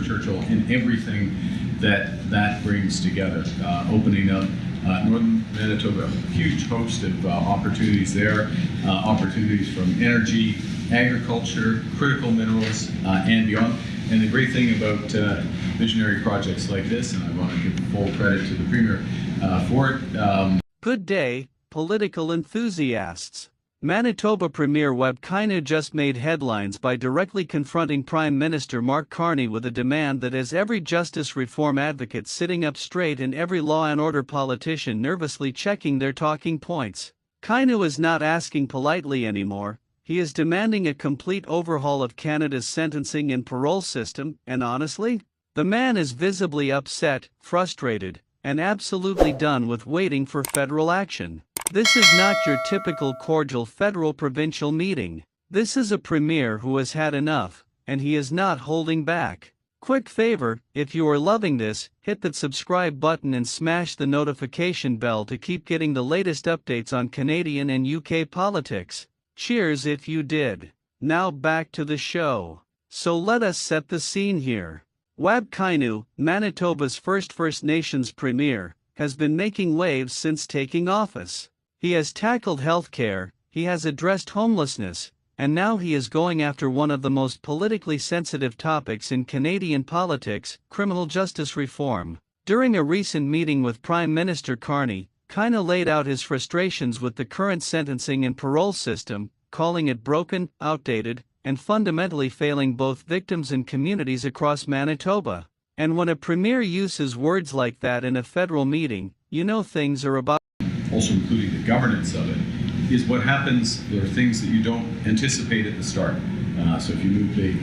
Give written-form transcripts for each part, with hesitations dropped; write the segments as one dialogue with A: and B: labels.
A: Churchill and everything that brings together, opening up northern Manitoba, a huge host of opportunities there, opportunities from energy, agriculture, critical minerals, and beyond. And the great thing about visionary projects like this, and I want to give full credit to the Premier for it.
B: Good day, political enthusiasts. Manitoba Premier Wab Kinew just made headlines by directly confronting Prime Minister Mark Carney with a demand that has every justice reform advocate sitting up straight and every law and order politician nervously checking their talking points. Kinew is not asking politely anymore, he is demanding a complete overhaul of Canada's sentencing and parole system, and honestly, the man is visibly upset, frustrated, and absolutely done with waiting for federal action. This is not your typical cordial federal-provincial meeting. This is a premier who has had enough, and he is not holding back. Quick favor, if you are loving this, hit that subscribe button and smash the notification bell to keep getting the latest updates on Canadian and UK politics. Cheers if you did. Now back to the show. So let us set the scene here. Wab Kinew, Manitoba's first First Nations premier, has been making waves since taking office. He has tackled healthcare, he has addressed homelessness, and now he is going after one of the most politically sensitive topics in Canadian politics, criminal justice reform. During a recent meeting with Prime Minister Carney, Kinew laid out his frustrations with the current sentencing and parole system, calling it broken, outdated, and fundamentally failing both victims and communities across Manitoba. And when a premier uses words like that in a federal meeting, you know things are about.
A: Also including the governance of it, is what happens. There are things that you don't anticipate at the start. So if you move big,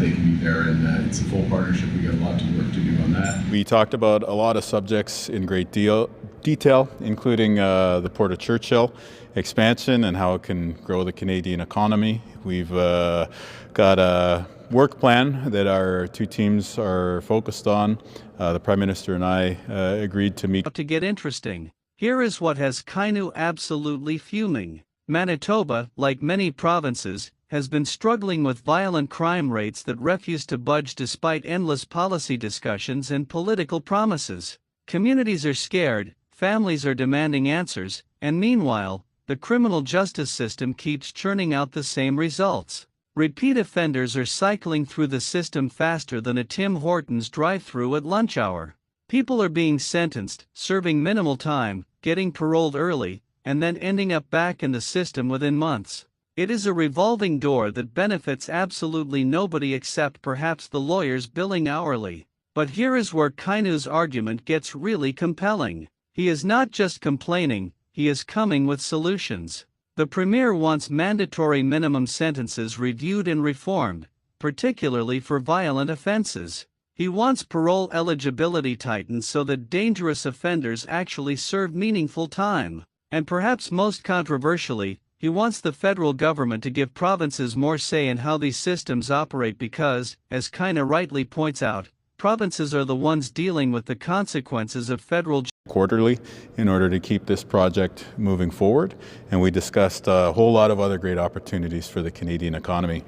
A: they can be there, and it's a full partnership. We got a lot of work to do on that.
C: We talked about a lot of subjects in great detail, including the Port of Churchill expansion and how it can grow the Canadian economy. We've got a work plan that our two teams are focused on. The Prime Minister and I agreed to meet.
B: To get interesting. Here is what has Kinew absolutely fuming. Manitoba, like many provinces, has been struggling with violent crime rates that refuse to budge despite endless policy discussions and political promises. Communities are scared, families are demanding answers, and meanwhile, the criminal justice system keeps churning out the same results. Repeat offenders are cycling through the system faster than a Tim Hortons drive-through at lunch hour. People are being sentenced, serving minimal time, getting paroled early, and then ending up back in the system within months. It is a revolving door that benefits absolutely nobody except perhaps the lawyers billing hourly. But here is where Kinew's argument gets really compelling. He is not just complaining, he is coming with solutions. The Premier wants mandatory minimum sentences reviewed and reformed, particularly for violent offenses. He wants parole eligibility tightened so that dangerous offenders actually serve meaningful time. And perhaps most controversially, he wants the federal government to give provinces more say in how these systems operate because, as Kinew rightly points out, provinces are the ones dealing with the consequences of federal
C: quarterly in order to keep this project moving forward. And we discussed a whole lot of other great opportunities for the Canadian economy.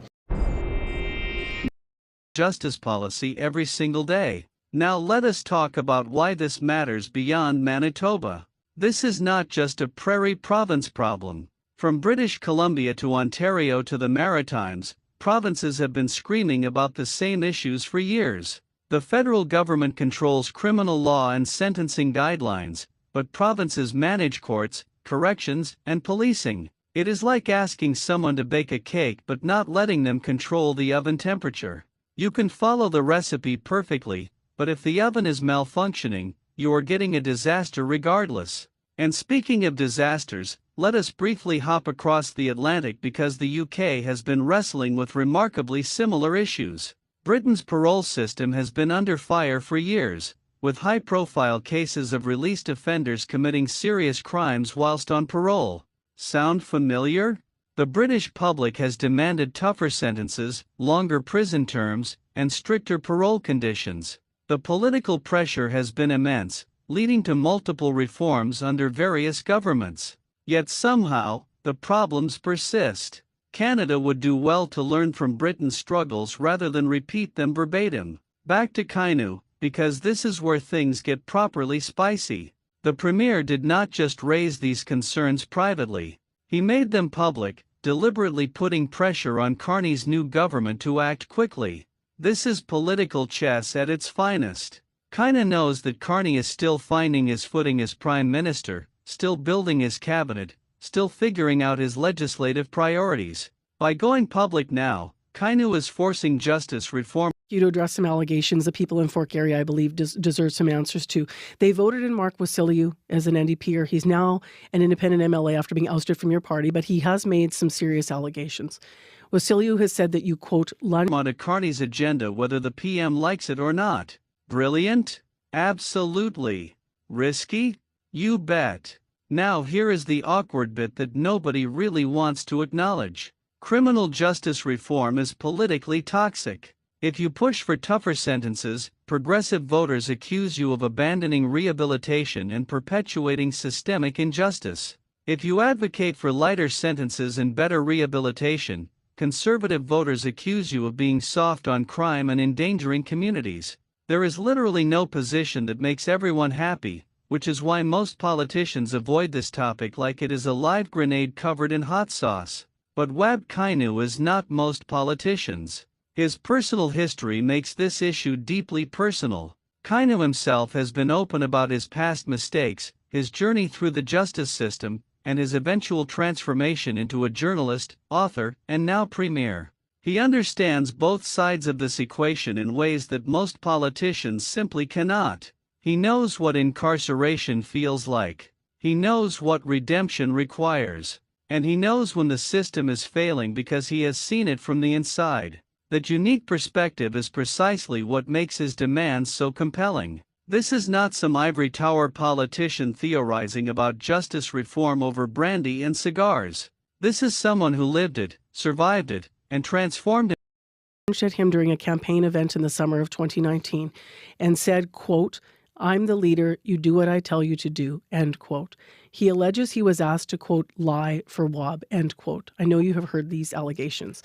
B: Justice policy every single day. Now let us talk about why this matters beyond Manitoba. This is not just a prairie province problem. From British Columbia to Ontario to the Maritimes, provinces have been screaming about the same issues for years. The federal government controls criminal law and sentencing guidelines, but provinces manage courts, corrections, and policing. It is like asking someone to bake a cake but not letting them control the oven temperature. You can follow the recipe perfectly, but if the oven is malfunctioning, you are getting a disaster regardless. And speaking of disasters, let us briefly hop across the Atlantic because the UK has been wrestling with remarkably similar issues. Britain's parole system has been under fire for years, with high-profile cases of released offenders committing serious crimes whilst on parole. Sound familiar? The British public has demanded tougher sentences, longer prison terms, and stricter parole conditions. The political pressure has been immense, leading to multiple reforms under various governments. Yet somehow, the problems persist. Canada would do well to learn from Britain's struggles rather than repeat them verbatim. Back to Kinew, because this is where things get properly spicy. The Premier did not just raise these concerns privately. He made them public, deliberately putting pressure on Carney's new government to act quickly. This is political chess at its finest. Kinew knows that Carney is still finding his footing as Prime Minister, still building his cabinet, still figuring out his legislative priorities. By going public now, Kinew is forcing justice reform.
D: You to address some allegations the people in Fork area, I believe, deserve some answers to. They voted in Mark Wasiliu as an NDPer. He's now an independent MLA after being ousted from your party, but he has made some serious allegations. Wasiliu has said that you, quote, lunge
B: on Carney's agenda whether the PM likes it or not. Brilliant? Absolutely. Risky? You bet. Now here is the awkward bit that nobody really wants to acknowledge. Criminal justice reform is politically toxic. If you push for tougher sentences, progressive voters accuse you of abandoning rehabilitation and perpetuating systemic injustice. If you advocate for lighter sentences and better rehabilitation, conservative voters accuse you of being soft on crime and endangering communities. There is literally no position that makes everyone happy, which is why most politicians avoid this topic like it is a live grenade covered in hot sauce. But Wab Kinew is not most politicians. His personal history makes this issue deeply personal. Kinew himself has been open about his past mistakes, his journey through the justice system, and his eventual transformation into a journalist, author, and now premier. He understands both sides of this equation in ways that most politicians simply cannot. He knows what incarceration feels like. He knows what redemption requires. And he knows when the system is failing because he has seen it from the inside. That unique perspective is precisely what makes his demands so compelling. This is not some ivory tower politician theorizing about justice reform over brandy and cigars. This is someone who lived it, survived it, and transformed it.
D: At him during a campaign event in the summer of 2019 and said, quote, I'm the leader, you do what I tell you to do, end quote. He alleges he was asked to, quote, lie for Wab, end quote. I know you have heard these allegations.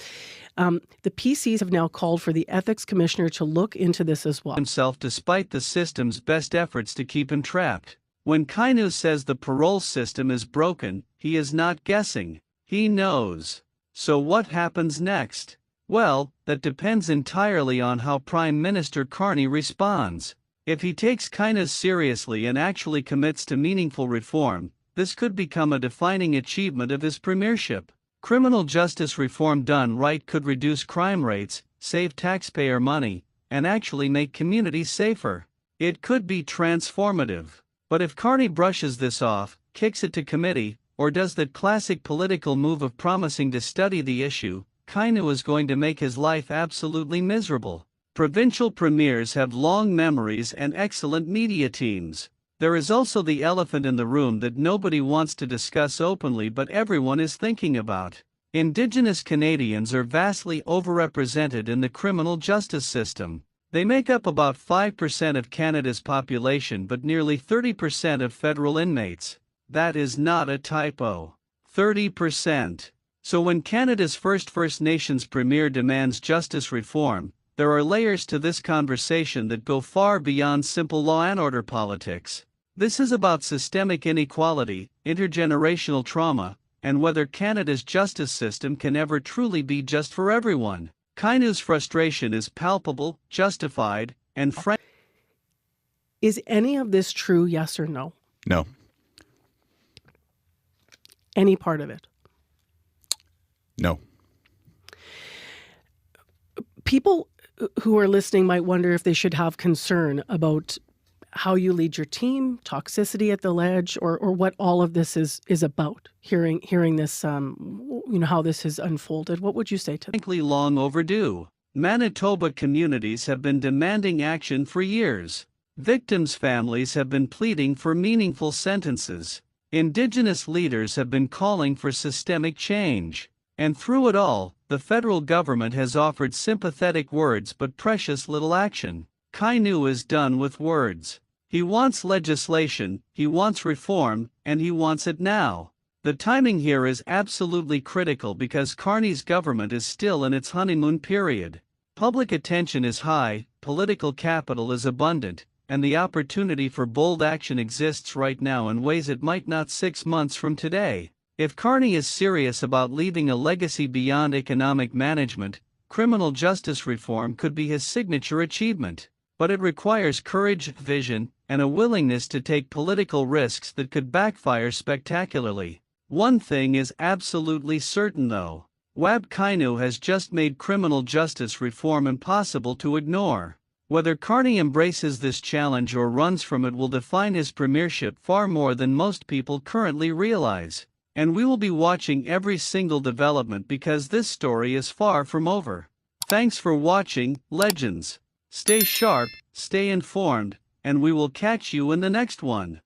D: The PCs have now called for the ethics commissioner to look into this as well.
B: Himself despite the system's best efforts to keep him trapped. When Kinew says the parole system is broken, he is not guessing. He knows. So what happens next? Well, that depends entirely on how Prime Minister Carney responds. If he takes Kinew seriously and actually commits to meaningful reform, this could become a defining achievement of his premiership. Criminal justice reform done right could reduce crime rates, save taxpayer money, and actually make communities safer. It could be transformative. But if Carney brushes this off, kicks it to committee, or does that classic political move of promising to study the issue, Kinew is going to make his life absolutely miserable. Provincial premiers have long memories and excellent media teams. There is also the elephant in the room that nobody wants to discuss openly but everyone is thinking about. Indigenous Canadians are vastly overrepresented in the criminal justice system. They make up about 5% of Canada's population but nearly 30% of federal inmates. That is not a typo. 30%. So when Canada's first First Nations premier demands justice reform, there are layers to this conversation that go far beyond simple law and order politics. This is about systemic inequality, intergenerational trauma, and whether Canada's justice system can ever truly be just for everyone. Kinew's frustration is palpable, justified, and frank.
D: Is any of this true, yes or no?
C: No.
D: Any part of it?
C: No.
D: People who are listening might wonder if they should have concern about how you lead your team, toxicity at the ledge, or what all of this is about. Hearing this, how this has unfolded. What would you say to them?
B: Frankly, long overdue. Manitoba communities have been demanding action for years. Victims' families have been pleading for meaningful sentences. Indigenous leaders have been calling for systemic change. And through it all, the federal government has offered sympathetic words but precious little action. Kinew is done with words. He wants legislation, he wants reform, and he wants it now. The timing here is absolutely critical because Carney's government is still in its honeymoon period. Public attention is high, political capital is abundant, and the opportunity for bold action exists right now in ways it might not 6 months from today. If Carney is serious about leaving a legacy beyond economic management, criminal justice reform could be his signature achievement. But it requires courage, vision, and a willingness to take political risks that could backfire spectacularly. One thing is absolutely certain though. Wab Kinew has just made criminal justice reform impossible to ignore. Whether Carney embraces this challenge or runs from it will define his premiership far more than most people currently realize. And we will be watching every single development because this story is far from over. Thanks for watching, legends. Stay sharp, stay informed, and we will catch you in the next one.